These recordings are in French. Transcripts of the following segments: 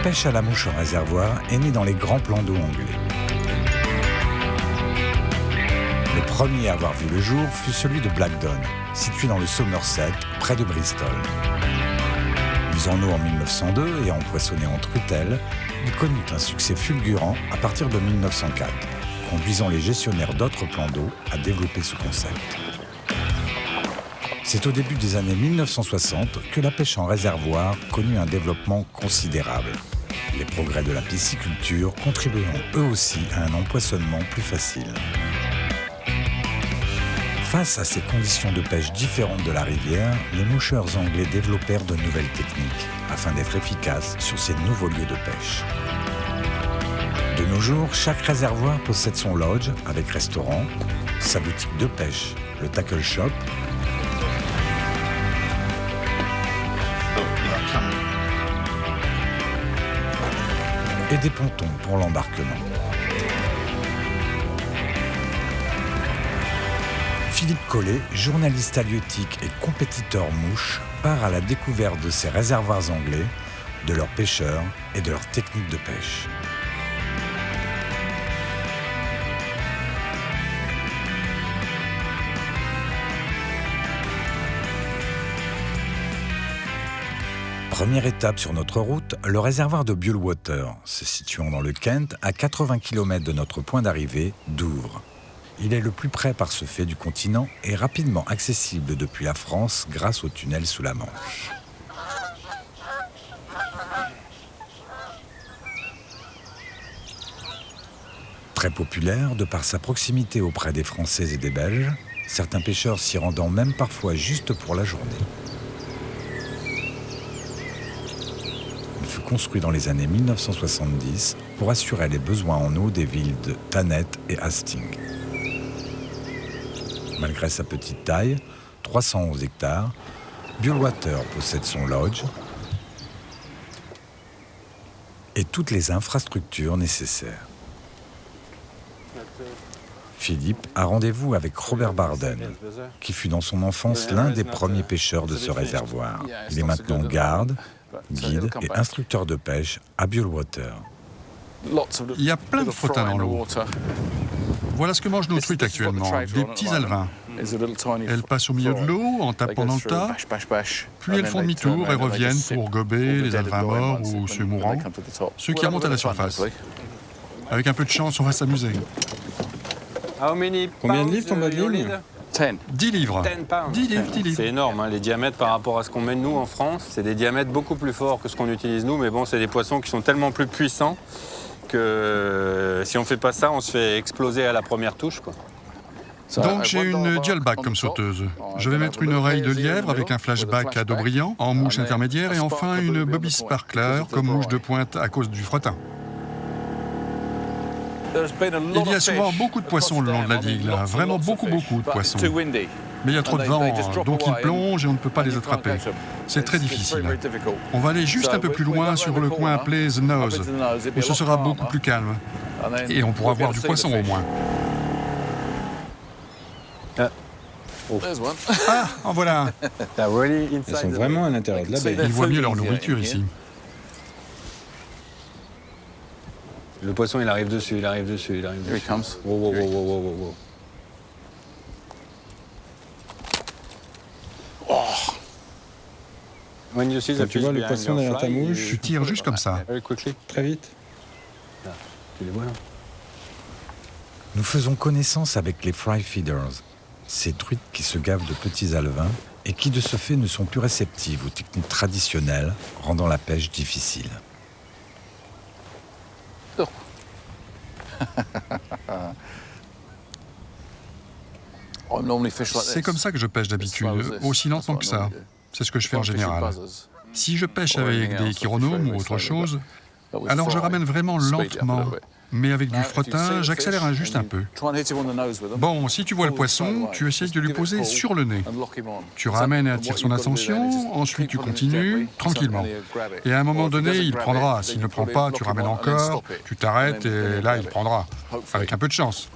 pêche à la mouche en réservoir est née dans les grands plans d'eau anglais. Le premier à avoir vu le jour fut celui de Blackdown, situé dans le Somerset, près de Bristol. Mis en eau en 1902 et empoisonné en trutelle, il connut un succès fulgurant à partir de 1904, conduisant les gestionnaires d'autres plans d'eau à développer ce concept. C'est au début des années 1960 que la pêche en réservoir connut un développement considérable. Les progrès de la pisciculture contribuant eux aussi à un empoisonnement plus facile. Face à ces conditions de pêche différentes de la rivière, les moucheurs anglais développèrent de nouvelles techniques afin d'être efficaces sur ces nouveaux lieux de pêche. De nos jours, chaque réservoir possède son lodge avec restaurant, sa boutique de pêche, le tackle shop, et des pontons pour l'embarquement. Philippe Collet, journaliste halieutique et compétiteur mouche, part à la découverte de ces réservoirs anglais, de leurs pêcheurs et de leurs techniques de pêche. Première étape sur notre route, le réservoir de Buellwater, se situant dans le Kent, à 80 km de notre point d'arrivée, Douvres. Il est le plus près par ce fait du continent et rapidement accessible depuis la France grâce au tunnel sous la Manche. Très populaire de par sa proximité auprès des Français et des Belges, certains pêcheurs s'y rendant même parfois juste pour la journée. Il fut construit dans les années 1970 pour assurer les besoins en eau des villes de Thanet et Hastings. Malgré sa petite taille, 311 hectares, Buellwater possède son lodge et toutes les infrastructures nécessaires. Philippe a rendez-vous avec Robert Barden, qui fut dans son enfance l'un des premiers pêcheurs de ce réservoir. Il est maintenant garde, guide et instructeur de pêche à Buellwater. Il y a plein de frettins dans l'eau. Voilà ce que mangent nos truites actuellement, des petits alevins. Elles passent au milieu de l'eau en tapant dans le tas, puis elles font demi-tour et reviennent pour gober les alevins morts ou ceux mourants, ceux qui remontent à la surface. Avec un peu de chance, on va s'amuser. Combien de livres ton bas de ligne ? 10 livres. 10 livres. C'est énorme, hein, les diamètres par rapport à ce qu'on mène nous en France. C'est des diamètres beaucoup plus forts que ce qu'on utilise nous, mais bon, c'est des poissons qui sont tellement plus puissants que si on ne fait pas ça, on se fait exploser à la première touche, quoi. Donc j'ai une dialback comme sauteuse. Je vais mettre une oreille de lièvre avec un flashback à dos brillant, en mouche intermédiaire, et enfin une bobby sparkler comme mouche de pointe à cause du fretin. Il y a souvent beaucoup de poissons le long de la digue, là. Vraiment beaucoup de poissons. Mais il y a trop de vent, donc ils plongent et on ne peut pas les attraper. C'est très difficile. On va aller juste un peu plus loin sur le coin appelé The Nose, où ce sera beaucoup plus calme. Et on pourra voir du poisson au moins. Ah, en voilà. Ils sont vraiment à l'intérieur de la baie. Ils voient mieux leur nourriture ici. Le poisson, il arrive dessus. Wow. Quand tu vois le poisson derrière ta mouche, Tu tires juste comme ça. très vite. Tu les vois là ? Nous faisons connaissance avec les fry feeders, ces truites qui se gavent de petits alevins et qui de ce fait ne sont plus réceptives aux techniques traditionnelles, rendant la pêche difficile. C'est comme ça que je pêche d'habitude, aussi lentement que ça. C'est ce que je fais en général. Si je pêche avec des chironomes ou autre chose, alors je ramène vraiment lentement. Mais avec du fretin, j'accélère juste un peu. Bon, si tu vois le poisson, tu essaies de lui poser sur le nez. Tu ramènes et attires son attention, ensuite tu continues tranquillement. Et à un moment donné, il prendra. S'il ne prend pas, tu ramènes encore, tu t'arrêtes et là, il prendra. Avec un peu de chance.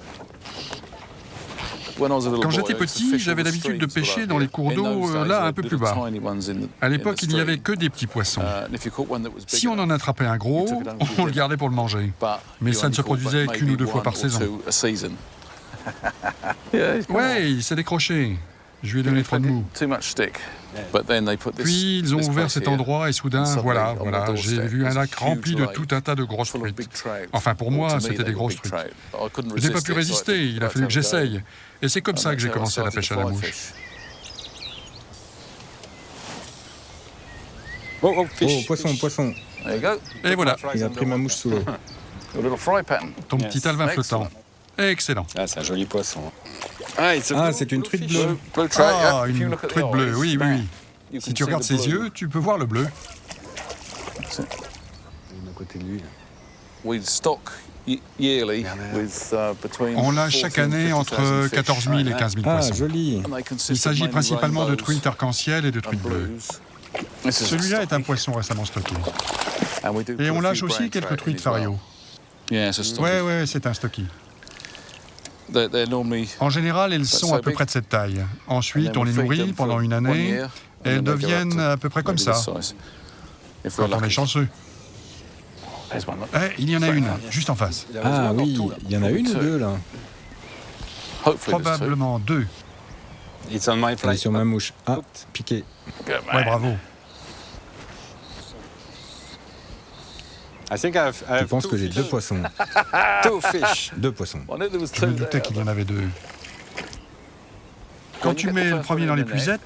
Quand j'étais petit, j'avais l'habitude de pêcher dans les cours d'eau, là, un peu plus bas. À l'époque, il n'y avait que des petits poissons. Si on en attrapait un gros, on le gardait pour le manger. Mais ça ne se produisait qu'une ou 2 fois par saison. Ouais, il s'est décroché. Je lui ai donné trop de mou. Puis ils ont ouvert cet endroit et soudain, voilà, j'ai vu un lac rempli de tout un tas de grosses truites. Enfin, pour moi, c'était des grosses truites. Je n'ai pas pu résister, il a fallu que j'essaye. Et c'est comme ça que j'ai commencé la pêche à la mouche. Oh, poisson. Et voilà, Il a pris ma mouche sous l'eau. ton petit alevin flottant. Excellent. Ah, c'est un joli poisson. Ah, c'est une truite bleue. Ah, une truite bleue, oui. Si tu regardes ses yeux, tu peux voir le bleu. À côté de lui. On l'a chaque année entre 14 000 et 15 000 Ah, poissons. joli. Il s'agit principalement de truites arc-en-ciel et de truites bleues. Celui-là est un poisson récemment stocké. Et on lâche aussi quelques truites fario. Ouais, c'est un stocky. En général, elles sont à peu près de cette taille. Ensuite, on les nourrit pendant une année et elles deviennent à peu près comme ça, quand on est chanceux. Il y en a une, juste en face. Ah oui, il y en a une ou 2 là. Probablement 2. Elle est sur ma mouche. Ah, piqué. Ouais, bravo. Je pense que j'ai 2 poissons. 2 poissons. Je me doutais qu'il y en avait 2. Quand tu mets le premier dans l'épuisette...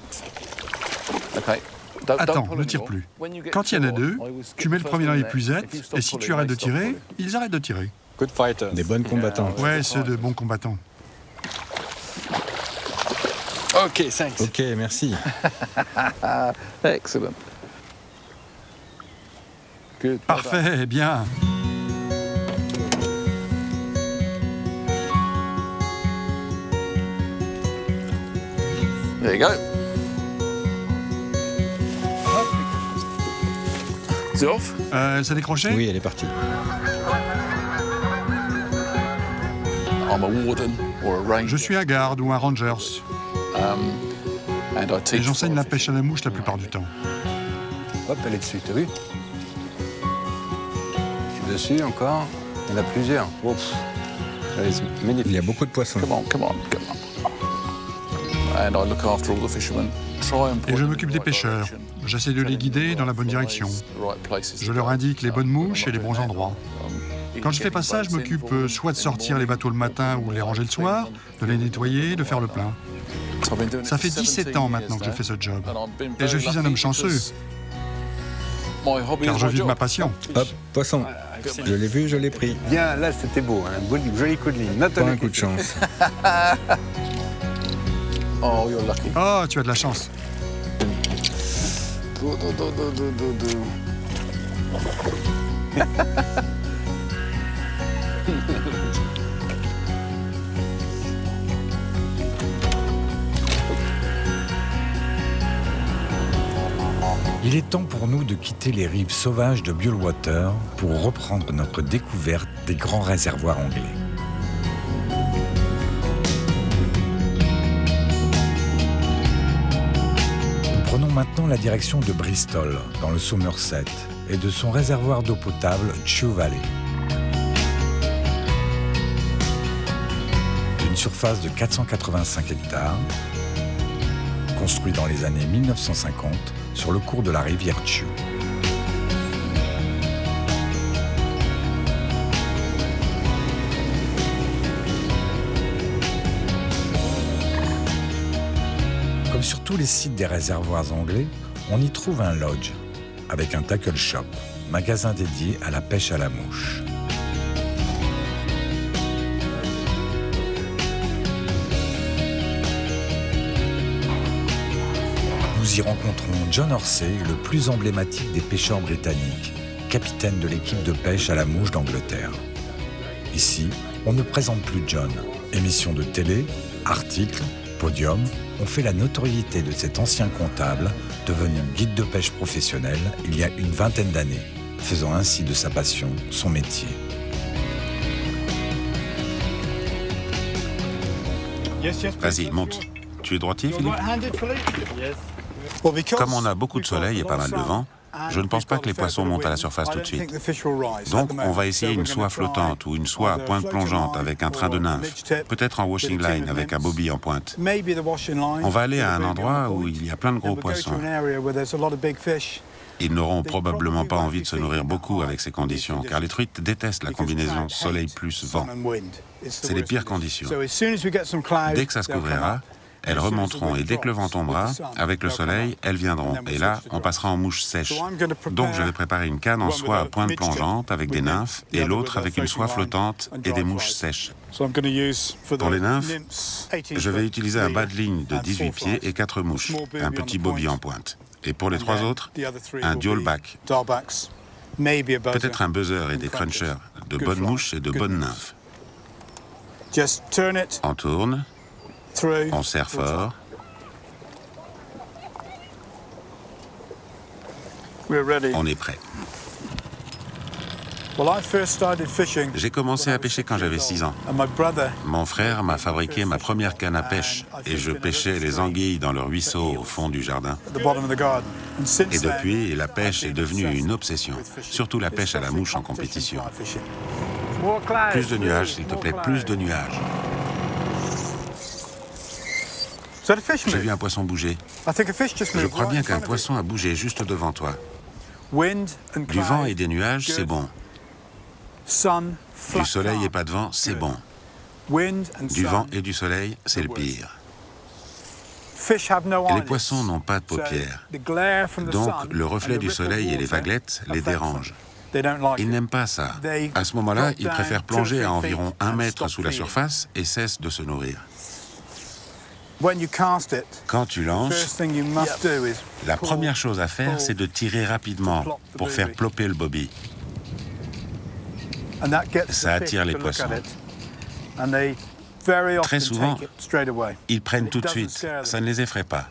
Attends, ne tire plus. Quand il y en a 2, tu mets le premier dans l'épuisette, et si tu arrêtes de tirer, ils arrêtent de tirer. Des bonnes combattantes. Ouais, c'est de bons combattants. Ok, thanks. Ok, merci. Excellent. Parfait, bien. There you go. Is it off? Elle s'est décrochée? Oui, elle est partie. I'm a warden or a ranger. Je suis un garde ou un rangers. And I Et teach j'enseigne la pêche à la mouche la plupart du temps. Hop, elle est dessus, t'as vu? Je suis dessus encore. Il y en a plusieurs. Oups. Il y a beaucoup de poissons. Come on. And I look after all the fishermen. Et je m'occupe des pêcheurs. J'essaie de les guider dans la bonne direction. Je leur indique les bonnes mouches et les bons endroits. Quand je fais pas ça, je m'occupe soit de sortir les bateaux le matin ou de les ranger le soir, de les nettoyer, de faire le plein. Ça fait 17 ans maintenant que je fais ce job. Et je suis un homme chanceux, car je vis de ma passion. Hop, poisson. Je l'ai vu, je l'ai pris. Bien, là, c'était beau. Un joli coup de ligne. Pas un coup de chance. Oh, you're lucky. Oh, tu as de la chance. Il est temps pour nous de quitter les rives sauvages de Buellwater pour reprendre notre découverte des grands réservoirs anglais. Nous prenons maintenant la direction de Bristol, dans le Somerset, et de son réservoir d'eau potable, Chew Valley. D'une surface de 485 hectares, construit dans les années 1950 sur le cours de la rivière Chew. Comme sur tous les sites des réservoirs anglais, on y trouve un lodge avec un tackle shop, magasin dédié à la pêche à la mouche. Nous y rencontrons John Horsey, le plus emblématique des pêcheurs britanniques, capitaine de l'équipe de pêche à la mouche d'Angleterre. Ici, on ne présente plus John. Émissions de télé, articles, podiums ont fait la notoriété de cet ancien comptable, devenu guide de pêche professionnel il y a une vingtaine d'années, faisant ainsi de sa passion son métier. Vas-y, monte. Tu es droitier, Philippe? Comme on a beaucoup de soleil et pas mal de vent, je ne pense pas que les poissons montent à la surface tout de suite. Donc, on va essayer une soie flottante ou une soie à pointe plongeante avec un train de nymphe, peut-être en washing line avec un bobby en pointe. On va aller à un endroit où il y a plein de gros poissons. Ils n'auront probablement pas envie de se nourrir beaucoup avec ces conditions, car les truites détestent la combinaison soleil plus vent. C'est les pires conditions. Dès que ça se couvrira, elles remonteront et dès que le vent tombera, avec le soleil, elles viendront. Et là, on passera en mouche sèche. Donc je vais préparer une canne en soie à pointe plongeante avec des nymphes et l'autre avec une soie flottante et des mouches sèches. Pour les nymphes, je vais utiliser un bas de ligne de 18 pieds et 4 mouches, un petit bobby en pointe. Et pour les 3 autres, un dualback. Peut-être un buzzer et des crunchers, de bonnes mouches et de bonnes nymphes. On tourne. On serre fort. On est prêt. J'ai commencé à pêcher quand j'avais 6 ans. Mon frère m'a fabriqué ma première canne à pêche et je pêchais les anguilles dans le ruisseau au fond du jardin. Et depuis, la pêche est devenue une obsession, surtout la pêche à la mouche en compétition. Plus de nuages, s'il te plaît, plus de nuages. J'ai vu un poisson bouger. Je crois bien qu'un poisson a bougé juste devant toi. Du vent et des nuages, c'est bon. Du soleil et pas de vent, c'est bon. Du vent et du soleil, c'est le pire. Et les poissons n'ont pas de paupières. Donc, le reflet du soleil et les vaguelettes les dérangent. Ils n'aiment pas ça. À ce moment-là, ils préfèrent plonger à environ 1 mètre sous la surface et cessent de se nourrir. Quand tu lances, la première chose à faire, c'est de tirer rapidement pour faire plopper le bobby. Ça attire les poissons. Très souvent, ils prennent tout de suite. Ça ne les effraie pas.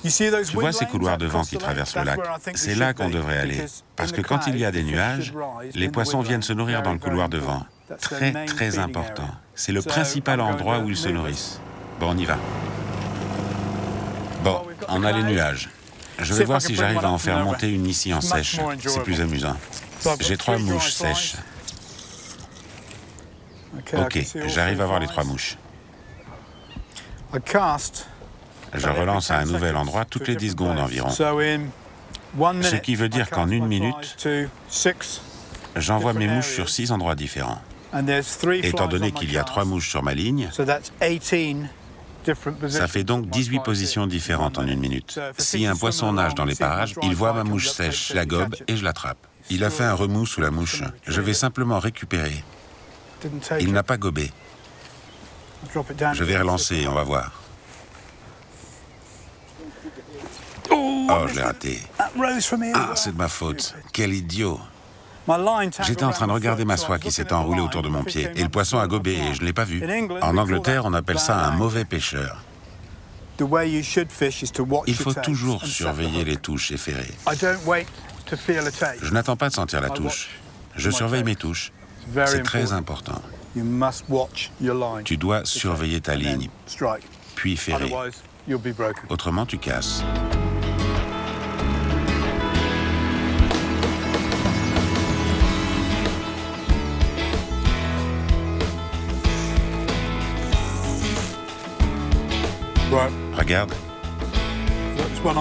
Tu vois ces couloirs de vent qui traversent le lac? C'est là qu'on devrait aller. Parce que quand il y a des nuages, les poissons viennent se nourrir dans le couloir de vent. Très, très important. C'est le principal endroit où ils se nourrissent. Bon, on y va. Bon, on a les nuages. Je vais voir si j'arrive à en faire monter une ici en sèche. C'est plus amusant. J'ai 3 mouches sèches. Ok, j'arrive à voir les 3 mouches. Je relance à un nouvel endroit toutes les 10 secondes environ. Ce qui veut dire qu'en 1 minute, j'envoie mes mouches sur 6 endroits différents. Étant donné qu'il y a 3 mouches sur ma ligne, ça fait donc 18 positions différentes en 1 minute. Si un poisson nage dans les parages, il voit ma mouche sèche, je la gobe et je l'attrape. Il a fait un remous sous la mouche. Je vais simplement récupérer. Il n'a pas gobé. Je vais relancer, on va voir. Oh, je l'ai raté. Ah, c'est de ma faute. Quel idiot. J'étais en train de regarder ma soie qui s'était enroulée autour de mon pied et le poisson a gobé et je ne l'ai pas vu. En Angleterre, on appelle ça un mauvais pêcheur. Il faut toujours surveiller les touches efferées. Je n'attends pas de sentir la touche. Je surveille mes touches. C'est très important. Tu dois surveiller ta ligne, puis ferrer. Autrement, tu casses. Regarde,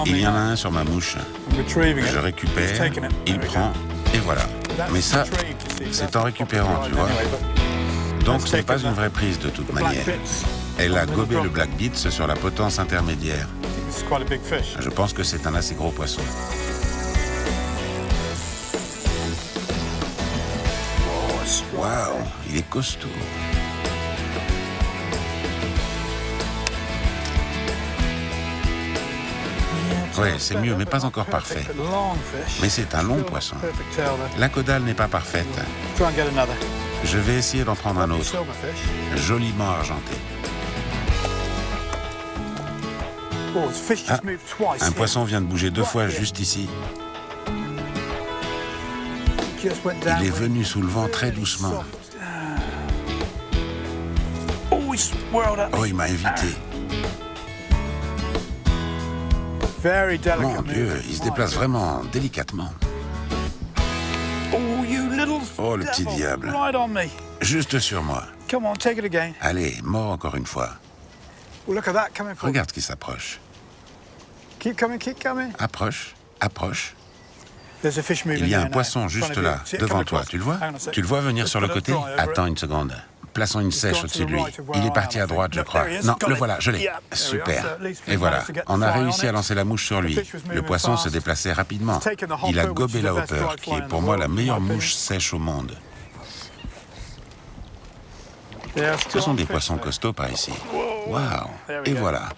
il y en a un sur ma mouche. Je récupère, il prend, et voilà. Mais ça, c'est en récupérant, tu vois. Donc ce n'est pas une vraie prise de toute manière. Elle a gobé le Black Beats sur la potence intermédiaire. Je pense que c'est un assez gros poisson. Waouh, il est costaud. Ouais, c'est mieux, mais pas encore parfait. Mais c'est un long poisson. La caudale n'est pas parfaite. Je vais essayer d'en prendre un autre, joliment argenté. Ah, un poisson vient de bouger 2 fois juste ici. Il est venu sous le vent très doucement. Oh, il m'a invité. Mon Dieu, il se déplace vraiment délicatement. Oh, le petit diable. Juste sur moi. Allez, mort encore une fois. Regarde qui s'approche. Approche, approche. Il y a un poisson juste là, devant toi. Tu le vois? Tu le vois venir sur le côté? Attends une seconde. Plaçons une sèche au-dessus de lui. Il est parti à droite, je crois. Non, le voilà, je l'ai. Super. Et voilà, on a réussi à lancer la mouche sur lui. Le poisson se déplaçait rapidement. Il a gobé la hopper, qui est pour moi la meilleure mouche sèche au monde. Ce sont des poissons costauds par ici. Waouh! Et voilà.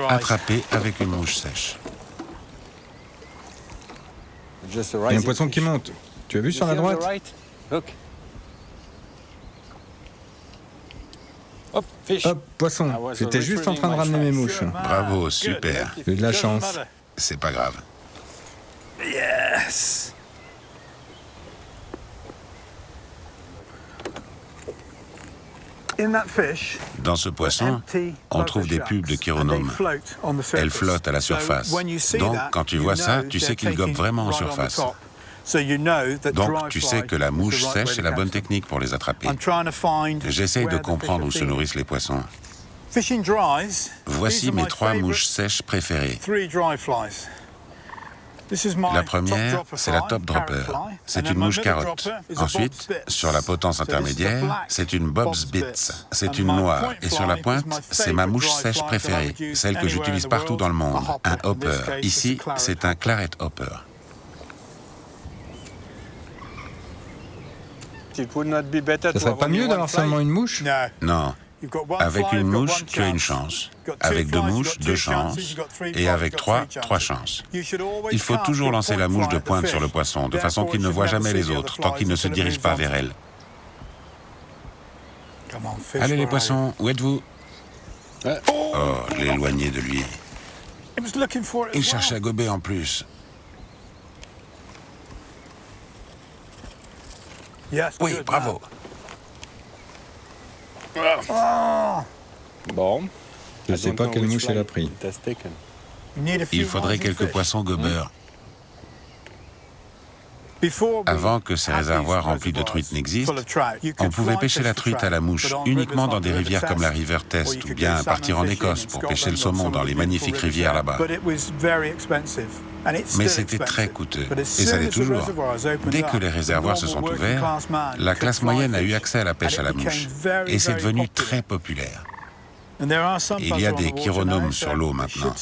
Attrapé avec une mouche sèche. Il y a un poisson qui monte. Tu as vu sur la droite? Hop, fish. Hop, poisson. J'étais juste en train de ramener mes mouches. Bravo, super. J'ai eu de la chance. C'est pas grave. Yes. Dans ce poisson, on trouve des pubs de chironomes. Elles flottent à la surface. Donc, quand tu vois ça, tu sais qu'ils gobent vraiment en surface. Donc, tu sais que la mouche sèche est la bonne technique pour les attraper. J'essaye de comprendre où se nourrissent les poissons. Voici mes 3 mouches sèches préférées. La première, c'est la top dropper. C'est une mouche carotte. Ensuite, sur la potence intermédiaire, c'est une Bob's Bits. C'est une noire. Et sur la pointe, c'est ma mouche sèche préférée, celle que j'utilise partout dans le monde, un hopper. Ici, c'est un claret hopper. Ça serait pas mieux d'avoir seulement une mouche? Non. Avec une mouche, tu as une chance. Avec 2 mouches, 2 chances. Et avec 3, 3 chances. Il faut toujours lancer la mouche de pointe sur le poisson, de façon qu'il ne voit jamais les autres, tant qu'il ne se dirige pas vers elle. Allez les poissons, où êtes-vous? Oh, je l'ai éloigné de lui. Il cherchait à gober en plus. Oui, bravo. Bon. Je sais pas quelle mouche elle a pris. Il faudrait quelques poissons gobeurs. Avant que ces réservoirs remplis de truites n'existent, on pouvait pêcher la truite à la mouche uniquement dans des rivières comme la rivière Test ou bien partir en Écosse pour pêcher le saumon dans les magnifiques rivières là-bas. Mais c'était très coûteux, et ça l'est toujours. Dès que les réservoirs se sont ouverts, la classe moyenne a eu accès à la pêche à la mouche, et c'est devenu très populaire. Il y a des chironomes sur l'eau maintenant.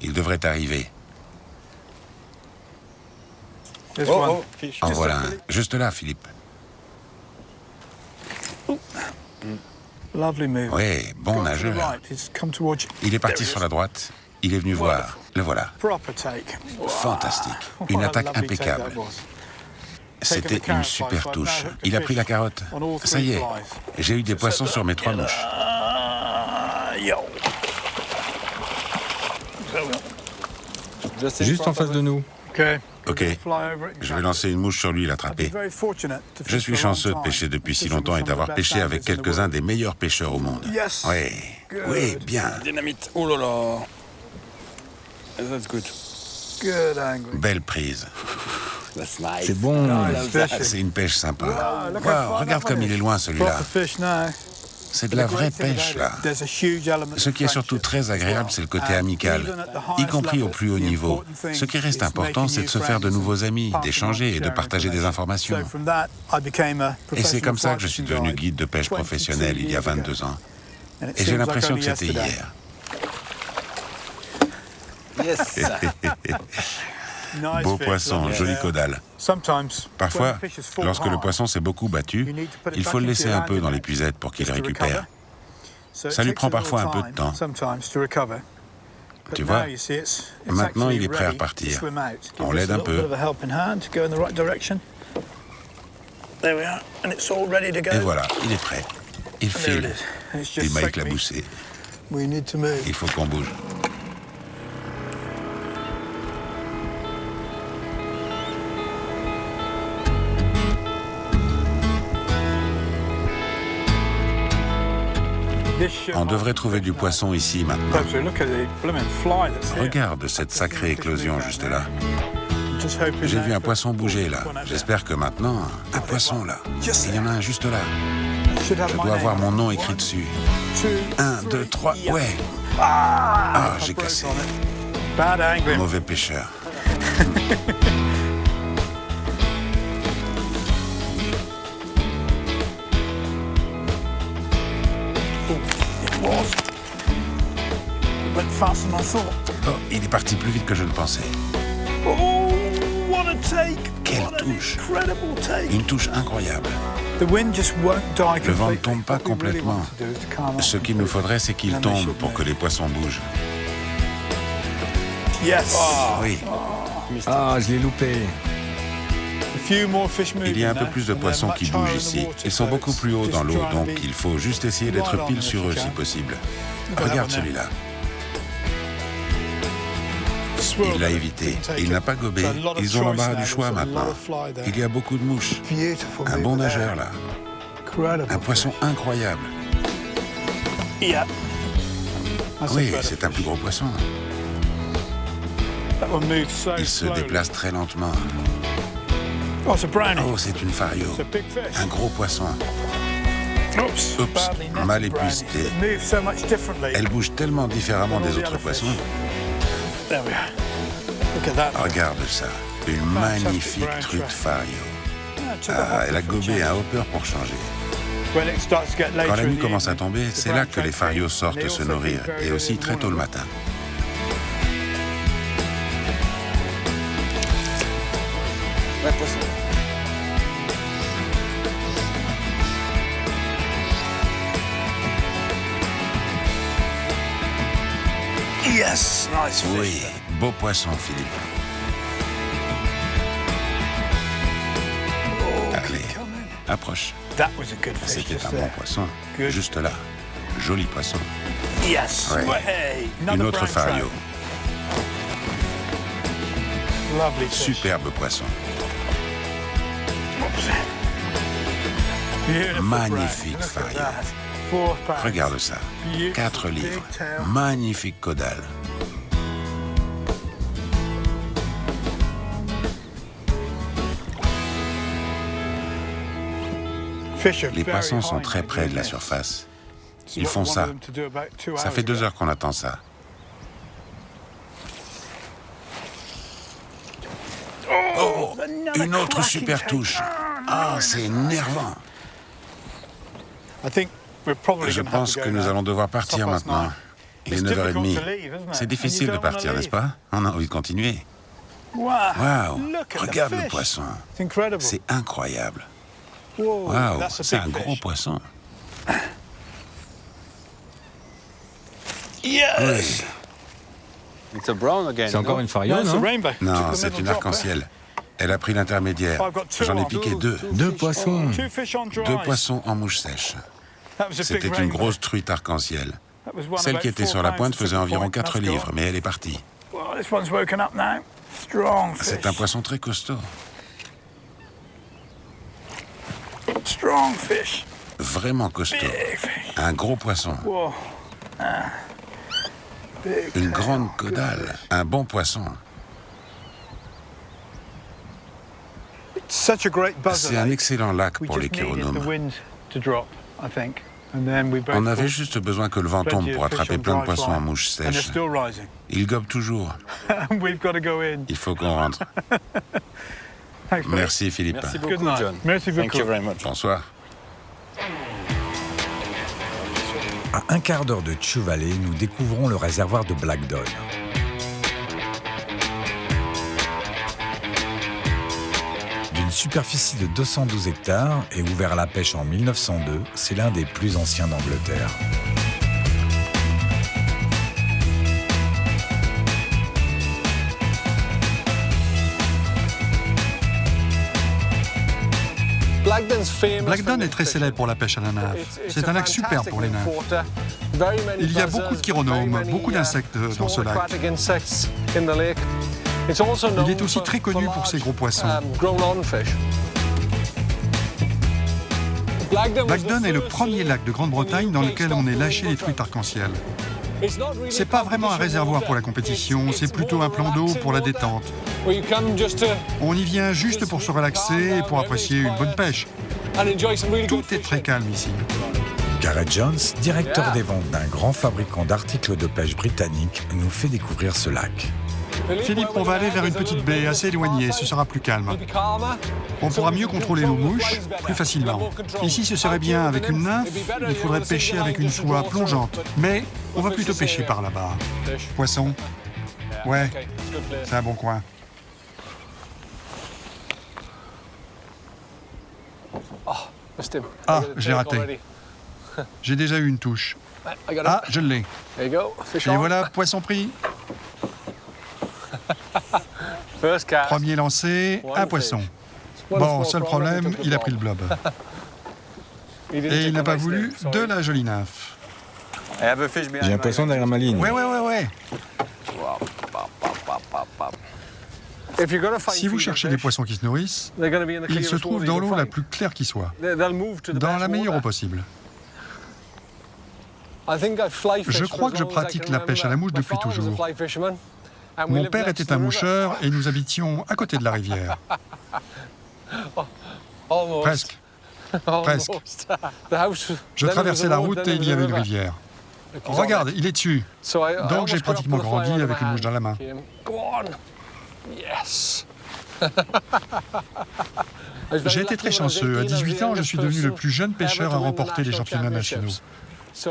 Ils devraient arriver. En voilà un. Juste là, Philippe. Oui, bon nageur. Il est parti sur la droite. Il est venu voir. Le voilà. Fantastique. Une attaque impeccable. C'était une super touche. Il a pris la carotte. Ça y est. J'ai eu des poissons sur mes 3 mouches. Juste en face de nous. Ok, je vais lancer une mouche sur lui et l'attraper. Je suis chanceux de pêcher depuis si longtemps et d'avoir pêché avec quelques-uns des meilleurs pêcheurs au monde. Oui, oui, bien. Dynamite. Oh là là. That's good. Belle prise. C'est bon. C'est une pêche sympa. Wow, regarde comme il est loin celui-là. C'est de la vraie pêche, là. Ce qui est surtout très agréable, c'est le côté amical, y compris au plus haut niveau. Ce qui reste important, c'est de se faire de nouveaux amis, d'échanger et de partager des informations. Et c'est comme ça que je suis devenu guide de pêche professionnel il y a 22 ans. Et j'ai l'impression que c'était hier. Beau poisson, jolie caudale. Parfois, lorsque le poisson s'est beaucoup battu, il faut le laisser un peu dans l'épuisette pour qu'il récupère. Ça lui prend parfois un peu de temps. Tu vois, maintenant il est prêt à repartir. On l'aide un peu. Et voilà, il est prêt. Il file. Il m'a éclaboussé. Il faut qu'on bouge. On devrait trouver du poisson ici maintenant. Regarde cette sacrée éclosion juste là. J'ai vu un poisson bouger là. J'espère que maintenant, un poisson là. Il y en a un juste là. Je dois avoir mon nom écrit dessus. 1, 2, 3, ouais. Ah, j'ai cassé. Mauvais pêcheur. Oh, il est parti plus vite que je ne pensais. Quelle touche! Une touche incroyable. Le vent ne tombe pas complètement. Ce qu'il nous faudrait, c'est qu'il tombe pour que les poissons bougent. Oui. Ah, je l'ai loupé. Il y a un peu plus de poissons qui bougent ici. Ils sont beaucoup plus hauts dans l'eau, donc il faut juste essayer d'être pile sur eux si possible. Regarde celui-là. Il l'a évité. Il n'a pas gobé. Ils ont l'embarras du choix maintenant. Il y a beaucoup de mouches. Un bon nageur là. Un poisson incroyable. Oui, c'est un plus gros poisson. Il se déplace très lentement. Oh, c'est une fario. Un gros poisson. Oups, mal épuisé. Elle bouge tellement différemment des autres poissons. Regarde ça. Une magnifique truite fario. Ah, elle a gobé un hopper pour changer. Quand la nuit commence à tomber, c'est là que les farios sortent se nourrir, et aussi très tôt le matin. Oui, beau poisson, Philippe. Allez, approche. C'était un bon poisson. Juste là. Joli poisson. Ouais. Une autre fario. Superbe poisson. Magnifique fario. Regarde ça. 4 livres. Magnifique caudale. Les poissons sont très près de la surface. Ils font ça. Ça fait 2 heures qu'on attend ça. Oh, une autre super touche. Ah, c'est énervant. Je pense que nous allons devoir partir maintenant. Il est 9h30. C'est difficile de partir, n'est-ce pas? On a envie de continuer. Waouh! Regarde le poisson. C'est incroyable. Waouh! C'est un gros poisson. Oui. C'est encore une fario, non? Non, c'est une arc-en-ciel. Elle a pris l'intermédiaire. J'en ai piqué 2. 2 poissons. 2 poissons en mouche sèche. C'était une grosse truite arc-en-ciel. Celle qui était sur la pointe faisait environ 4 livres, mais elle est partie. C'est un poisson très costaud. Vraiment costaud. Un gros poisson. Une grande caudale. Un bon poisson. C'est un excellent lac pour les chironomes. On avait juste besoin que le vent tombe pour attraper plein de poissons en mouche sèche. Ils gobent toujours. Il faut qu'on rentre. Merci Philippe. Merci beaucoup, John. Bonsoir. À un quart d'heure de Sioux Valley, nous découvrons le réservoir de Black Dog. D'une superficie de 212 hectares et ouvert à la pêche en 1902, c'est l'un des plus anciens d'Angleterre. Blackdown est très célèbre pour la pêche à la nage. C'est un lac superbe pour les nages. Il y a beaucoup de chironomes, beaucoup d'insectes dans ce lac. Il est aussi très connu pour ses gros poissons. Blackdown est le premier lac de Grande-Bretagne dans lequel on ait lâché les truites arc-en-ciel. C'est pas vraiment un réservoir pour la compétition, c'est plutôt un plan d'eau pour la détente. On y vient juste pour se relaxer et pour apprécier une bonne pêche. Tout est très calme ici. Gareth Jones, directeur des ventes d'un grand fabricant d'articles de pêche britannique, nous fait découvrir ce lac. Philippe, on va aller vers une petite baie assez éloignée, ce sera plus calme. On pourra mieux contrôler nos mouches, plus facilement. Ici, ce serait bien avec une nymphe, il faudrait pêcher avec une soie plongeante. Mais on va plutôt pêcher par là-bas. Poisson? Ouais, c'est un bon coin. Ah, j'ai raté. J'ai déjà eu une touche. Ah, je l'ai. Et voilà, poisson pris. Premier lancé, un poisson. Bon, seul problème, il a pris le blob. Et il n'a pas voulu de la jolie nymphe. J'ai un poisson derrière ma ligne. Ouais. Si vous cherchez des poissons qui se nourrissent, ils se trouvent dans l'eau la plus claire qui soit, dans la meilleure eau possible. Je crois que je pratique la pêche à la mouche depuis toujours. Mon père était un moucheur et nous habitions à côté de la rivière. Presque. Je traversais la route et il y avait une rivière. Regarde, il est dessus. Donc j'ai pratiquement grandi avec une mouche dans la main. J'ai été très chanceux. À 18 ans, je suis devenu le plus jeune pêcheur à remporter les championnats nationaux.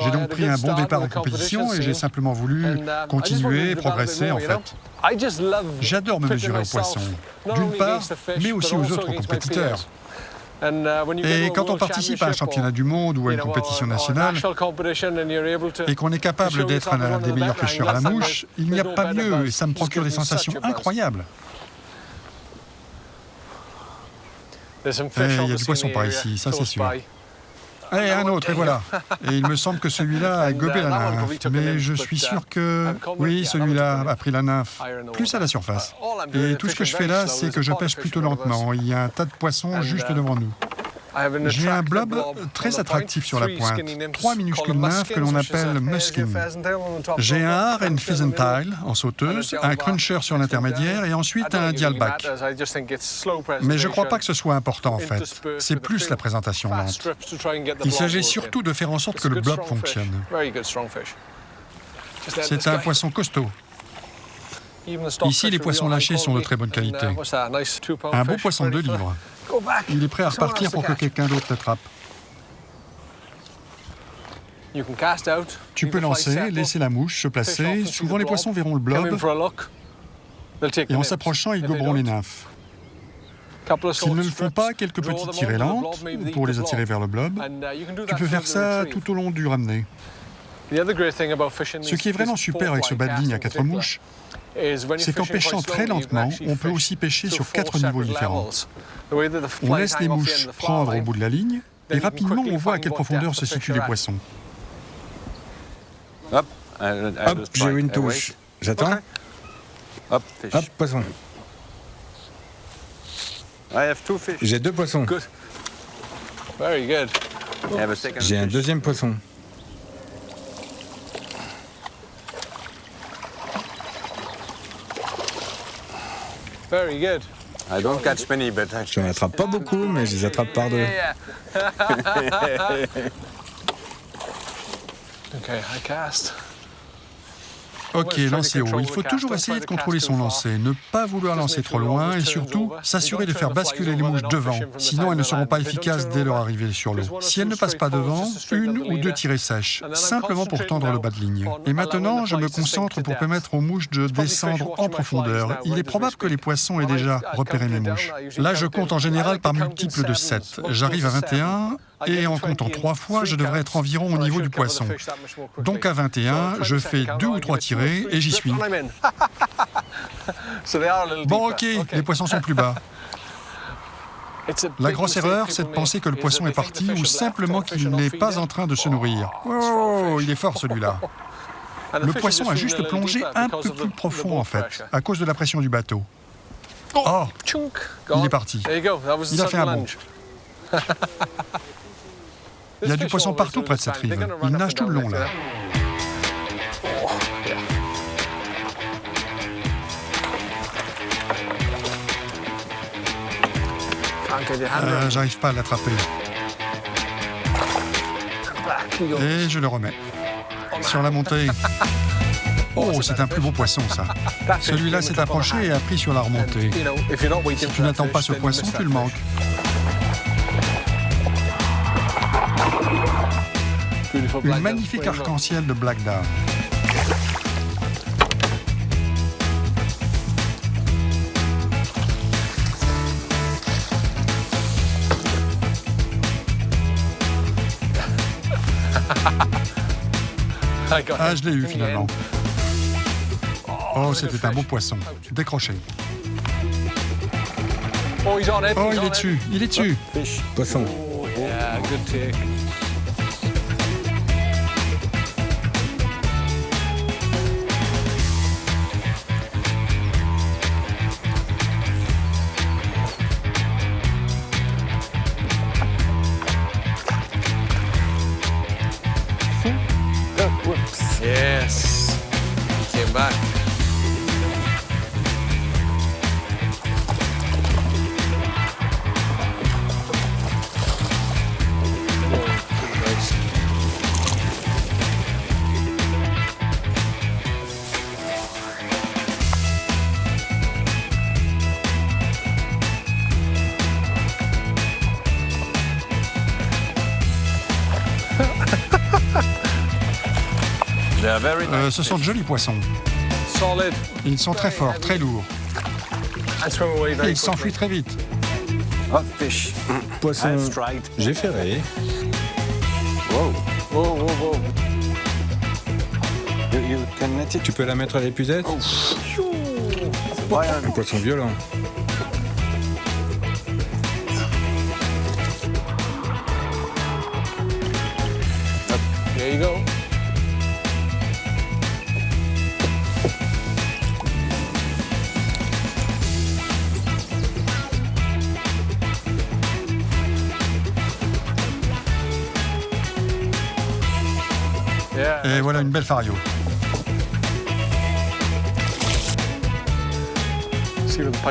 J'ai donc pris un bon départ en compétition et j'ai simplement voulu continuer et progresser en fait. J'adore me mesurer aux poissons, d'une part, mais aussi aux autres compétiteurs. Et quand on participe à un championnat du monde ou à une compétition nationale et qu'on est capable d'être un des meilleurs pêcheurs à la mouche, il n'y a pas mieux et ça me procure des sensations incroyables. Et il y a du poisson par ici, ça c'est sûr. Et un autre, et voilà. Et il me semble que celui-là a gobé la nymphe. Mais je suis sûr que... Oui, celui-là a pris la nymphe, plus à la surface. Et tout ce que je fais là, c'est que je pêche plutôt lentement. Il y a un tas de poissons juste devant nous. J'ai un blob très attractif sur la pointe. 3 minuscules nymphes que l'on appelle musking. J'ai un Aren Pheasantile en sauteuse, un cruncher sur l'intermédiaire et ensuite un dialback. Mais je ne crois pas que ce soit important en fait. C'est plus la présentation lente. Il s'agit surtout de faire en sorte que le blob fonctionne. C'est un poisson costaud. Ici, les poissons lâchés sont de très bonne qualité. Un beau poisson de 2 livres. Il est prêt à repartir pour que quelqu'un d'autre l'attrape. Tu peux lancer, laisser la mouche se placer. Souvent, les poissons verront le blob. Et en s'approchant, ils goberont les nymphes. S'ils ne le font pas, quelques petites tirées lentes pour les attirer vers le blob. Tu peux faire ça tout au long du ramené. Ce qui est vraiment super avec ce bas de ligne à 4 mouches, c'est qu'en pêchant très lentement, on peut aussi pêcher sur 4 niveaux différents. On laisse les mouches prendre au bout de la ligne, et rapidement on voit à quelle profondeur se situent les poissons. Hop, j'ai eu une touche. J'attends. Hop, poisson. J'ai 2 poissons. J'ai un deuxième poisson. Je n'en attrape pas beaucoup, mais je les attrape par 2. Ok, lancer haut. Il faut toujours essayer de contrôler son lancer, ne pas vouloir lancer trop loin et surtout s'assurer de faire basculer les mouches devant. Sinon, elles ne seront pas efficaces dès leur arrivée sur l'eau. Si elles ne passent pas devant, 1 ou 2 tirées sèches, simplement pour tendre le bas de ligne. Et maintenant, je me concentre pour permettre aux mouches de descendre en profondeur. Il est probable que les poissons aient déjà repéré mes mouches. Là, je compte en général par multiple de 7. J'arrive à 21. Et en comptant 3 fois, je devrais être environ au niveau du poisson. Donc à 21, je fais 2 ou 3 tirées et j'y suis. Bon, ok, les poissons sont plus bas. La grosse erreur, c'est de penser que le poisson est parti ou simplement qu'il n'est pas en train de se nourrir. Oh, il est fort celui-là. Le poisson a juste plongé un peu plus profond en fait, à cause de la pression du bateau. Oh, il est parti. Il a fait un bond. Il y a du poisson partout près de cette rive. Ils nagent tout le long, là. J'arrive pas à l'attraper. Et je le remets. Sur la montée. Oh, c'est un plus beau poisson, ça. Celui-là s'est approché et a pris sur la remontée. Si tu n'attends pas ce poisson, tu le manques. Une magnifique arc-en-ciel de Black Dove. Ah, je l'ai eu finalement. Oh, c'était un beau poisson. Décroché. Oh, il est dessus. Il est dessus. Poisson. Yes. He came back. Ce sont de jolis poissons. Ils sont très forts, très lourds. Et ils s'enfuient très vite. Poisson. J'ai ferré. Tu peux la mettre à l'épuisette? Un poisson violent. There you go. Et voilà une belle fario.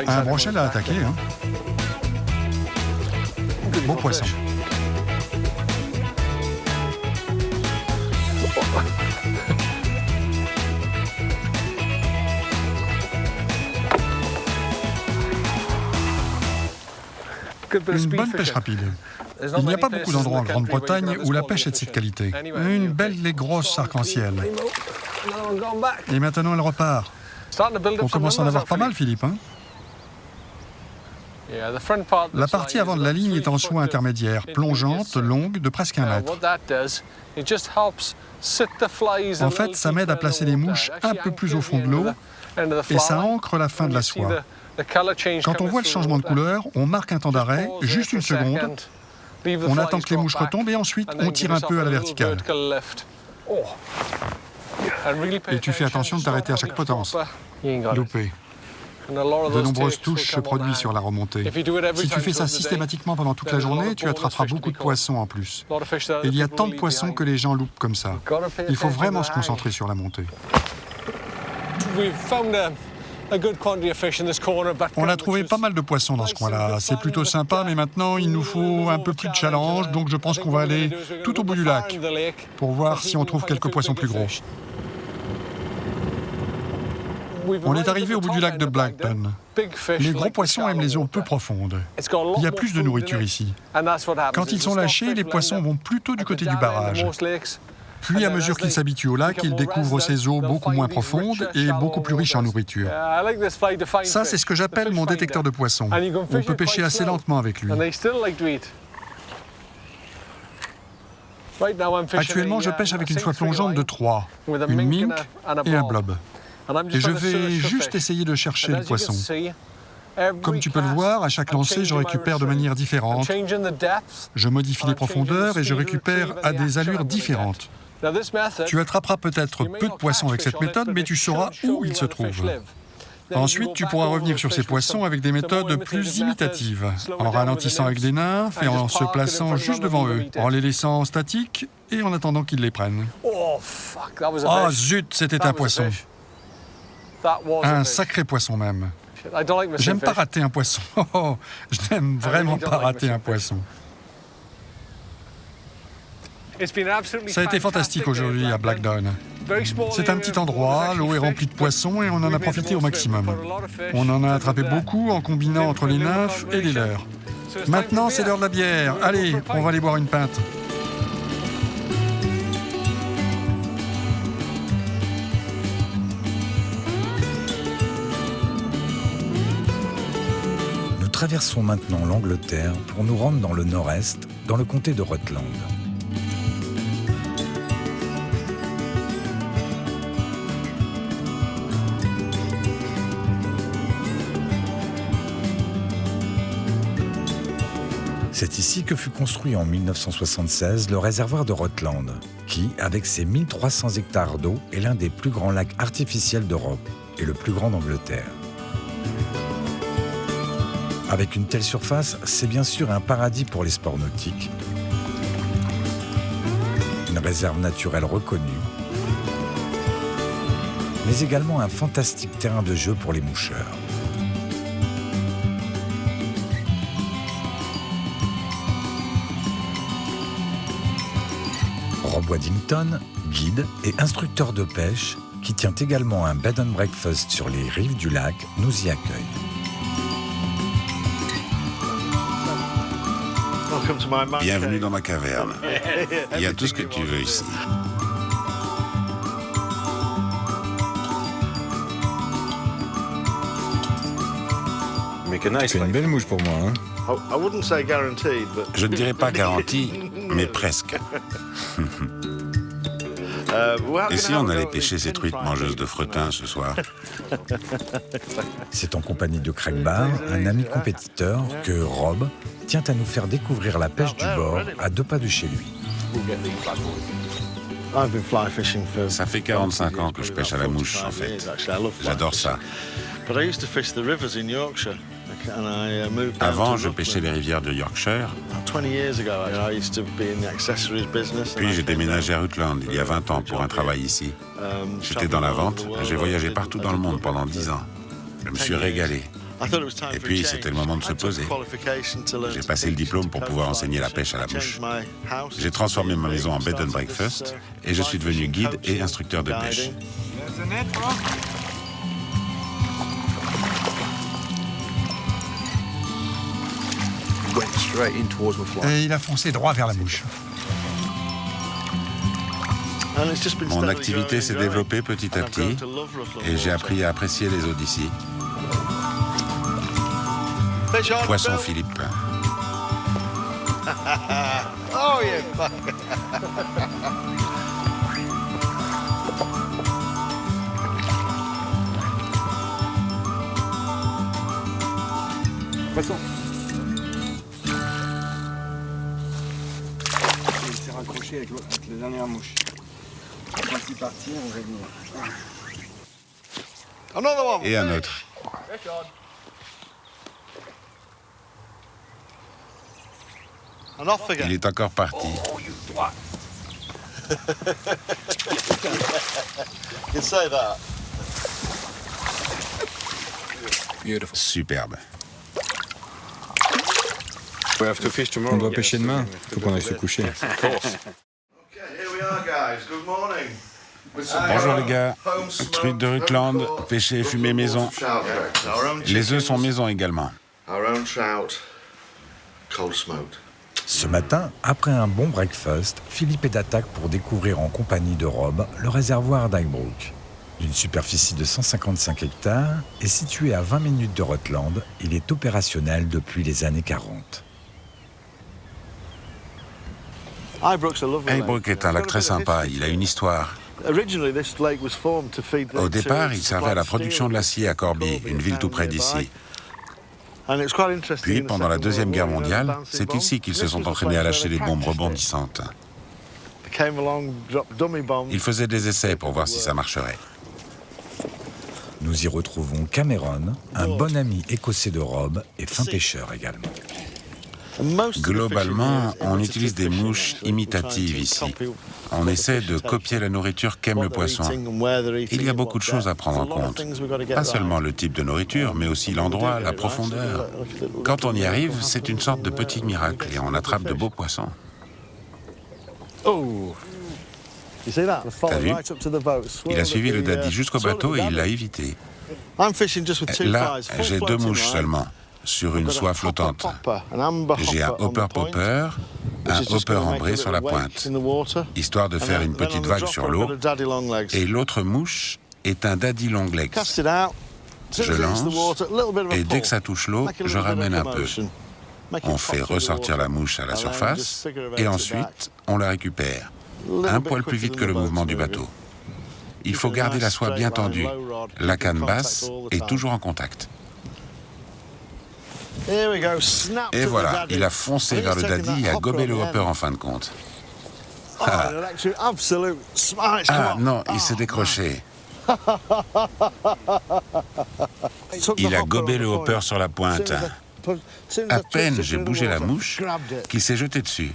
Un brochet l'a attaqué. Hein. Beau poisson. Une bonne pêche rapide. Il n'y a pas beaucoup d'endroits en Grande-Bretagne où la pêche est de cette qualité. Une belle et grosse arc-en-ciel. Et maintenant, elle repart. On commence à en avoir pas mal, Philippe. Hein? La partie avant de la ligne est en soie intermédiaire, plongeante, longue, de presque 1 mètre. En fait, ça m'aide à placer les mouches un peu plus au fond de l'eau et ça ancre la fin de la soie. Quand on voit le changement de couleur, on marque un temps d'arrêt, juste une seconde. On attend que les mouches retombent et ensuite on tire un peu à la verticale. Et tu fais attention de t'arrêter à chaque potence. Loupé. De nombreuses touches se produisent sur la remontée. Si tu fais ça systématiquement pendant toute la journée, tu attraperas beaucoup de poissons en plus. Et il y a tant de poissons que les gens loupent comme ça. Il faut vraiment se concentrer sur la montée. On a trouvé pas mal de poissons dans ce coin-là. C'est plutôt sympa, mais maintenant, il nous faut un peu plus de challenge. Donc, je pense qu'on va aller tout au bout du lac pour voir si on trouve quelques poissons plus gros. On est arrivé au bout du lac de Blackton. Les gros poissons aiment les eaux peu profondes. Il y a plus de nourriture ici. Quand ils sont lâchés, les poissons vont plutôt du côté du barrage. Puis, à mesure qu'ils s'habituent au lac, ils découvrent ces eaux beaucoup moins profondes et beaucoup plus riches en nourriture. Ça, c'est ce que j'appelle mon détecteur de poissons. On peut pêcher assez lentement avec lui. Actuellement, je pêche avec une soie plongeante de 3, une mink et un blob. Et je vais juste essayer de chercher le poisson. Comme tu peux le voir, à chaque lancer, je récupère de manière différente. Je modifie les profondeurs et je récupère à des allures différentes. Tu attraperas peut-être peu de poissons avec cette méthode, mais tu sauras où ils se trouvent. Ensuite, tu pourras revenir sur ces poissons avec des méthodes plus imitatives, en ralentissant avec des nymphes et en se plaçant juste devant eux, en les laissant statiques et en attendant qu'ils les prennent. Oh zut, c'était un poisson. Un sacré poisson même. J'aime pas rater un poisson. Oh, je n'aime vraiment pas rater un poisson. Ça a été fantastique aujourd'hui à Blackdown. C'est un petit endroit, l'eau est remplie de poissons et on en a profité au maximum. On en a attrapé beaucoup en combinant entre les nymphes et les leurres. Maintenant, c'est l'heure de la bière. Allez, on va aller boire une pinte. Nous traversons maintenant l'Angleterre pour nous rendre dans le nord-est, dans le comté de Rutland. C'est ici que fut construit en 1976 le réservoir de Rutland, qui, avec ses 1300 hectares d'eau, est l'un des plus grands lacs artificiels d'Europe et le plus grand d'Angleterre. Avec une telle surface, c'est bien sûr un paradis pour les sports nautiques, une réserve naturelle reconnue, mais également un fantastique terrain de jeu pour les moucheurs. Rob Waddington, guide et instructeur de pêche, qui tient également un bed and breakfast sur les rives du lac, nous y accueille. Bienvenue dans ma caverne. Il y a tout ce que tu veux ici. C'est une belle mouche pour moi, hein. Je ne dirais pas garantie, mais presque. Et si on allait pêcher ces truites mangeuses de fretin ce soir? C'est en compagnie de Craig Barr, un ami compétiteur, que Rob tient à nous faire découvrir la pêche du bord à 2 pas de chez lui. Ça fait 45 ans que je pêche à la mouche, en fait. J'adore ça. Avant, je pêchais les rivières de Yorkshire. Puis j'ai déménagé à Rutland il y a 20 ans pour un travail ici. J'étais dans la vente, j'ai voyagé partout dans le monde pendant 10 ans. Je me suis régalé. Et puis, c'était le moment de se poser. J'ai passé le diplôme pour pouvoir enseigner la pêche à la mouche. J'ai transformé ma maison en bed and breakfast et je suis devenu guide et instructeur de pêche. Et il a foncé droit vers la mouche. Mon activité s'est développée petit à petit et j'ai appris à apprécier les eaux d'ici. Poisson Philippe. Poisson. Il s'est raccroché avec la dernière mouche. Quand il partit, on va venir. Et un autre. Il est encore parti. Superbe. On doit pêcher demain. Faut qu'on aille se coucher. Bonjour les gars. Truite de Rutland, pêché et fumé maison. Les œufs sont maison également. Ce matin, après un bon breakfast, Philippe est d'attaque pour découvrir en compagnie de Rob le réservoir d'Highbrook. D'une superficie de 155 hectares et situé à 20 minutes de Rutland, il est opérationnel depuis les années 40. Highbrook est un lac très sympa, il a une histoire. Au départ, il servait à la production de l'acier à Corby, une ville tout près d'ici. Puis, pendant la Deuxième Guerre mondiale, c'est ici qu'ils se sont entraînés à lâcher des bombes rebondissantes. Ils faisaient des essais pour voir si ça marcherait. Nous y retrouvons Cameron, un bon ami écossais de Rob et fin pêcheur également. Globalement, on utilise des mouches imitatives ici. On essaie de copier la nourriture qu'aime le poisson. Il y a beaucoup de choses à prendre en compte. Pas seulement le type de nourriture, mais aussi l'endroit, la profondeur. Quand on y arrive, c'est une sorte de petit miracle et on attrape de beaux poissons. T'as vu? Il a suivi le daddy jusqu'au bateau et il l'a évité. Là, j'ai 2 mouches seulement, sur une soie flottante. J'ai un hopper popper, un hopper ambré sur la pointe, histoire de faire une petite vague sur l'eau. Et l'autre mouche est un daddy long legs. Je lance, et dès que ça touche l'eau, je ramène un peu. On fait ressortir la mouche à la surface, et ensuite, on la récupère. Un poil plus vite que le mouvement du bateau. Il faut garder la soie bien tendue. La canne basse est toujours en contact. Et voilà, il a foncé vers le daddy et a gobé le hopper en fin de compte. Ah non, il s'est décroché. Il a gobé le hopper sur la pointe. À peine j'ai bougé la mouche qu'il s'est jeté dessus.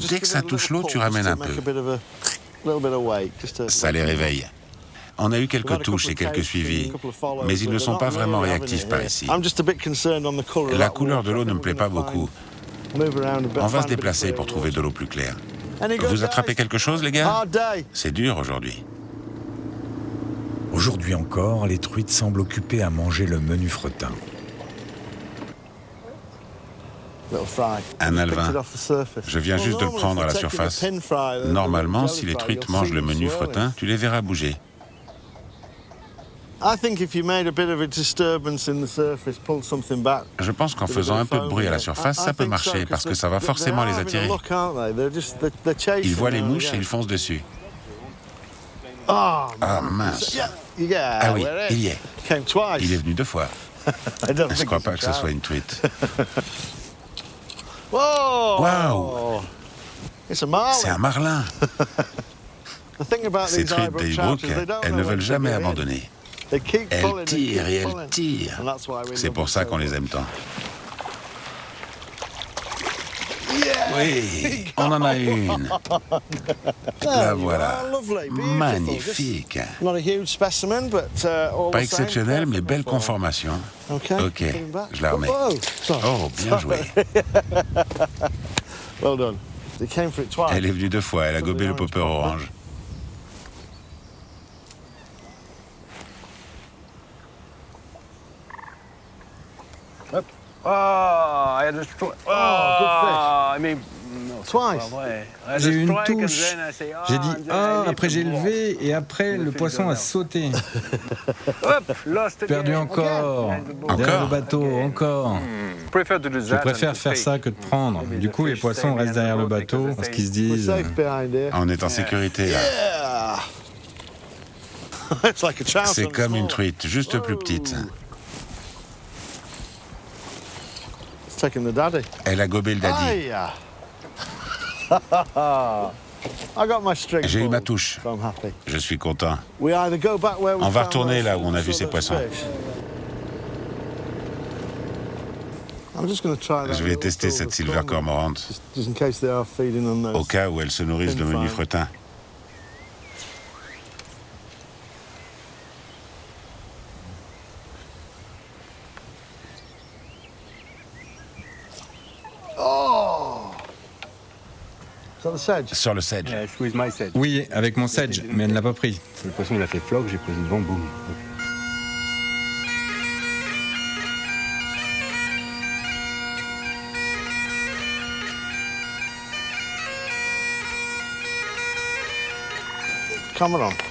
Dès que ça touche l'eau, tu ramènes un peu. Ça les réveille. On a eu quelques touches et quelques suivis, mais ils ne sont pas vraiment réactifs par ici. La couleur de l'eau ne me plaît pas beaucoup. On va se déplacer pour trouver de l'eau plus claire. Vous attrapez quelque chose, les gars? C'est dur aujourd'hui. Aujourd'hui encore, les truites semblent occupées à manger le menu fretin. Un alevin. Je viens juste de le prendre à la surface. Normalement, si les truites mangent le menu fretin, tu les verras bouger. Je pense qu'en faisant un peu de bruit à la surface, ça peut marcher, parce que ça va forcément les attirer. Ils voient les mouches et ils foncent dessus. Ah mince. Ah oui, il y est. Il est venu 2 fois. Je ne crois pas que ce soit une truite. Waouh! C'est un marlin. Ces truites d'Aybrook, elles ne veulent jamais abandonner. Elles tirent et elles tirent. C'est pour ça qu'on les aime tant. Oui, on en a une. La voilà. Magnifique. Pas exceptionnelle, mais belle conformation. Ok, je la remets. Oh, bien joué. Elle est venue 2 fois, elle a gobé le popper orange. J'ai eu une touche. J'ai dit « Ah », après j'ai levé et après le poisson a sauté. Perdu encore. Derrière le bateau, encore. Je préfère faire ça que de prendre. Du coup, les poissons restent derrière le bateau parce qu'ils se disent « On est en sécurité là. » C'est comme une truite, juste plus petite. Elle a gobé le daddy. J'ai eu ma touche. Je suis content. On va retourner là où on a vu ces poissons. Je vais tester cette silver cormorant au cas où elles se nourrissent de menu fretin. Sur le sedge. Oui, avec mon sedge, mais elle ne l'a pas pris. Le poisson, il a fait floc, j'ai posé devant, boum.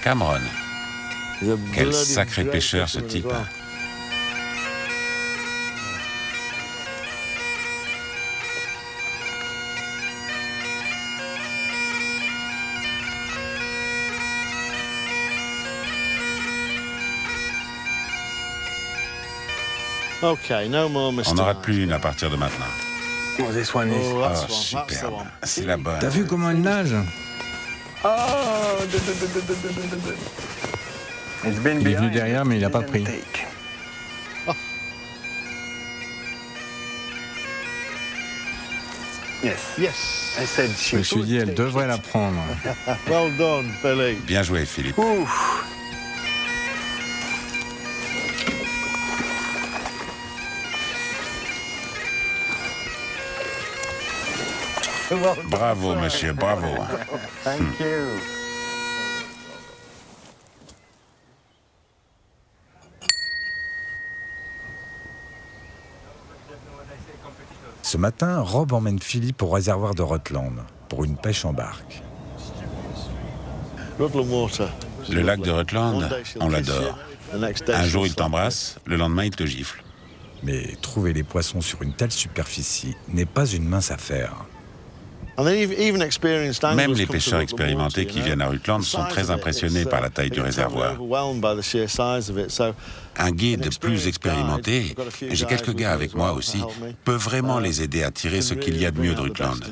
Cameron. Quel sacré pêcheur ce type. On n'aura plus une à partir de maintenant. Oh, superbe. C'est la bonne. T'as vu comment elle nage? Il est venu derrière, mais il n'a pas pris. Je me suis dit, elle devrait la prendre. Bien joué, Philippe. Bravo, monsieur, bravo. Thank you. Ce matin, Rob emmène Philippe au réservoir de Rutland pour une pêche en barque. Le lac de Rutland, on l'adore. Un jour, il t'embrasse, le lendemain, il te gifle. Mais trouver les poissons sur une telle superficie n'est pas une mince affaire. Même les pêcheurs expérimentés qui viennent à Rutland sont très impressionnés par la taille du réservoir. Un guide plus expérimenté, j'ai quelques gars avec moi aussi, peut vraiment les aider à tirer ce qu'il y a de mieux de Rutland.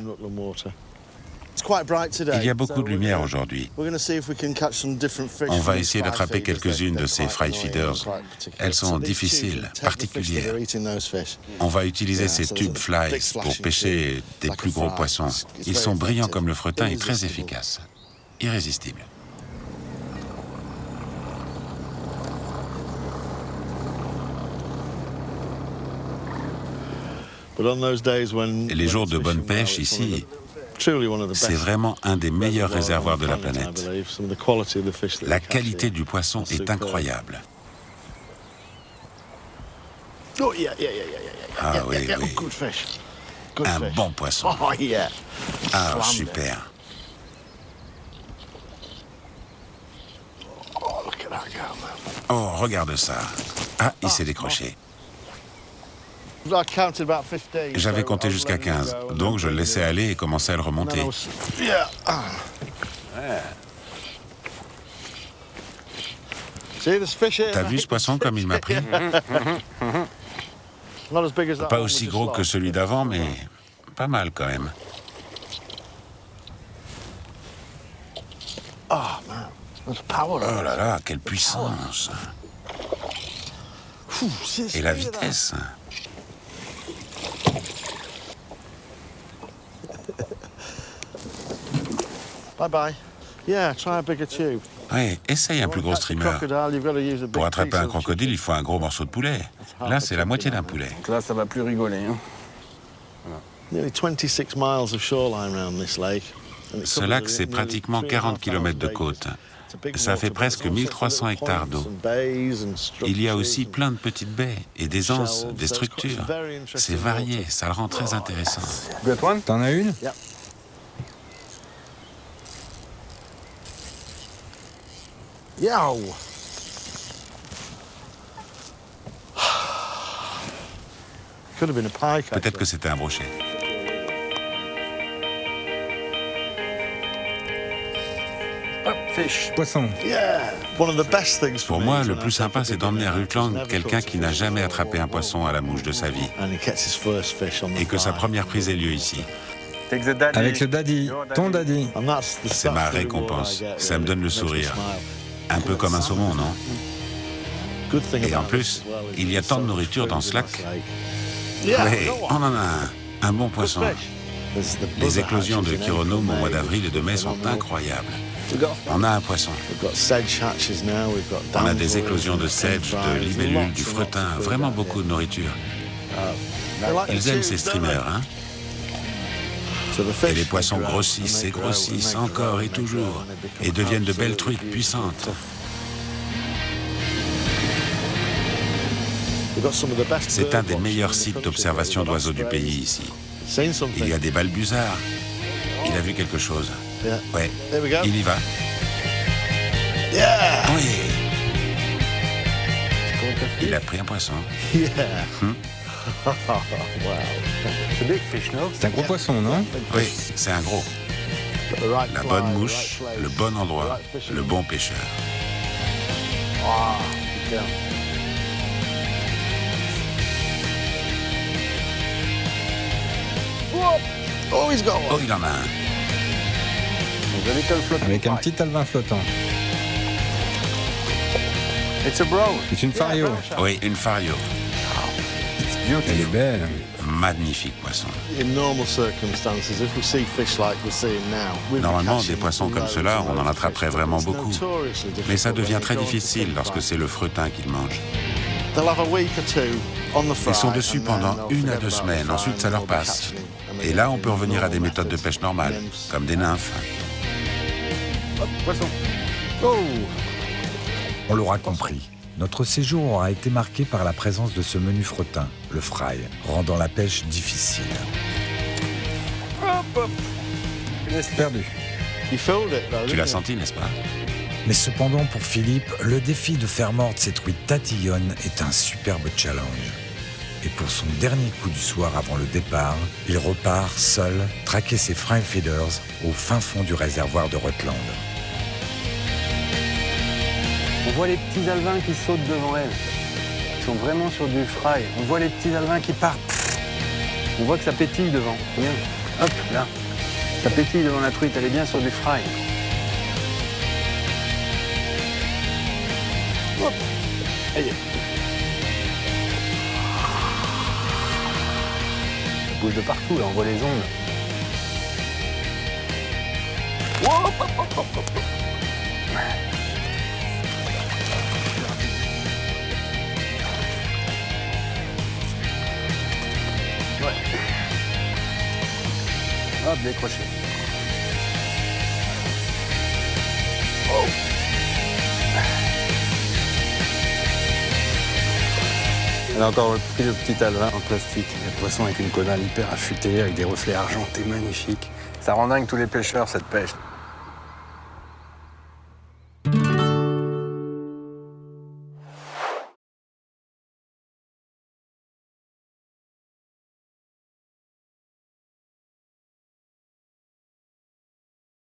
Il y a beaucoup de lumière aujourd'hui. On va essayer d'attraper quelques-unes de ces fry feeders. Elles sont difficiles, particulières. On va utiliser ces tube flies pour pêcher des plus gros poissons. Ils sont brillants comme le fretin et très efficaces. Irrésistibles. Les jours de bonne pêche ici, c'est vraiment un des meilleurs réservoirs de la planète. La qualité du poisson est incroyable. Ah oui, oui. Un bon poisson. Ah, super. Oh, regarde ça. Ah, il s'est décroché. J'avais compté jusqu'à 15, donc je le laissais aller et commençais à le remonter. T'as vu ce poisson comme il m'a pris? Pas aussi gros que celui d'avant, mais pas mal quand même. Oh là là, quelle puissance! Et la vitesse! Ouais, essaye un plus gros streamer. Pour attraper un crocodile, il faut un gros morceau de poulet. Là, c'est la moitié d'un poulet. Donc là, ça va plus rigoler. Hein. Ce lac, c'est pratiquement 40 km de côte. Ça fait presque 1300 hectares d'eau. Il y a aussi plein de petites baies et des anses, des structures. C'est varié, ça le rend très intéressant. T'en as une? Peut-être que c'était un brochet. Poisson. Pour moi, le plus sympa, c'est d'emmener à Rutland quelqu'un qui n'a jamais attrapé un poisson à la mouche de sa vie et que sa première prise ait lieu ici. Avec le daddy, ton daddy. C'est ma récompense. Ça me donne le sourire. Un peu comme un saumon, non? Et en plus, il y a tant de nourriture dans ce lac. Oui, on en a un bon poisson. Les éclosions de chironome au mois d'avril et de mai sont incroyables. On a un poisson. On a des éclosions de sedge, de libellules, du fretin, vraiment beaucoup de nourriture. Ils aiment ces streamers, hein? Et les poissons grossissent et grossissent encore et toujours, et deviennent de belles truites puissantes. C'est un des meilleurs sites d'observation d'oiseaux du pays ici. Il y a des balbuzards. Il a vu quelque chose. Ouais, il y va. Oui. Il a pris un poisson. C'est un gros poisson, non? Oui, c'est un gros. La bonne mouche, le bon endroit, le bon pêcheur. Oh, il en a un. Avec un petit alevin flottant. C'est une fario. Oui, une fario. Elle est belle. Magnifique poisson. Normalement, des poissons comme ceux-là, on en attraperait vraiment beaucoup. Mais ça devient très difficile lorsque c'est le fretin qu'ils mangent. Ils sont dessus pendant 1 à 2 semaines, ensuite ça leur passe. Et là, on peut revenir à des méthodes de pêche normales, comme des nymphes. Poisson. On l'aura compris. Notre séjour aura été marqué par la présence de ce menu fretin, le fry, rendant la pêche difficile. Perdu. Tu l'as senti, n'est-ce pas? Mais cependant, pour Philippe, le défi de faire mordre ces truites tatillonnes est un superbe challenge. Et pour son dernier coup du soir avant le départ, il repart seul traquer ses fry feeders au fin fond du réservoir de Rutland. On voit les petits alevins qui sautent devant elle. Ils sont vraiment sur du fry. On voit les petits alevins qui partent. On voit que ça pétille devant. Bien. Hop, là. Ça pétille devant la truite, elle est bien sur du fry. Hop. Allez. Ça bouge de partout, là, on voit les ondes. Hop, hop, hop, hop, hop. Ouais. Hop, décroché. Oh. Elle a encore pris le petit alevin en plastique. Le poisson avec une caudale hyper affûtée, avec des reflets argentés magnifiques. Ça rend dingue tous les pêcheurs, cette pêche.